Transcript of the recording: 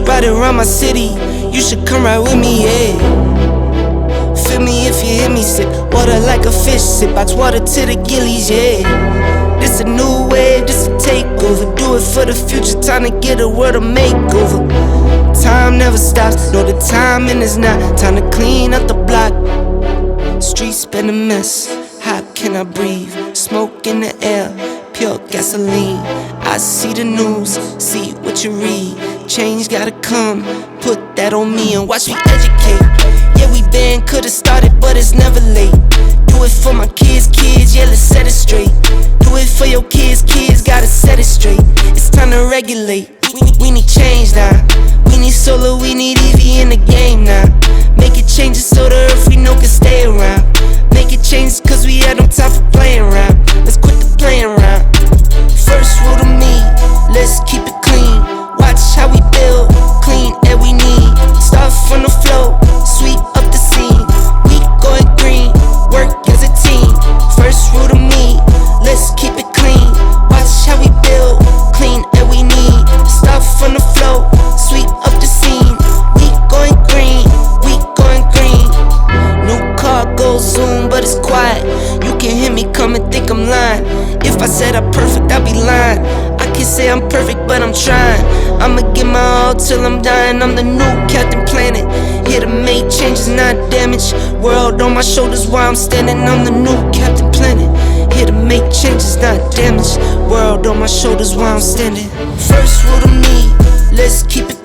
ride around my city, you should come right with me, yeah. Feel me if you hear me sip water like a fish, sip box water to the gillies, yeah. This a new wave, this a takeover. Do it for the future, time to get a world a makeover. Time never stops, no the timing is not. Time to clean up the block. Streets been a mess, how can I breathe? Smoke in the air, pure gasoline. I see the news, see what you read. Change gotta come, put that on me and watch me educate. Yeah, we been, could've started, but it's never late. Do it for my kids, yeah, let's set it straight. Do it for your kids, gotta set it straight. It's time to regulate, we need change now. We need solar, we need EV in the game now. Make it changes so the earth we know can stay around. Make it changes cause we had no time for playing around. Let's quit the playing around. First rule to me, let's keep it clean. Watch how we build, clean air we need. Start from the flow, sweep up the scene. We going green, work as a team. First rule to me, let's keep it clean. Watch how we build, clean air we need. Start from the flow, sweep up the scene. We going green, we going green. New car goes zoom, but it's quiet. You can hear me come and think I'm lying. If I said I'm perfect, I'd be lying. I can't say I'm perfect, but I'm trying. I'ma give my all till I'm dying. I'm the new Captain Planet, here to make changes, not damage. World on my shoulders while I'm standing. I'm the new Captain Planet, here to make changes, not damage. World on my shoulders while I'm standing. First rule to me, let's keep it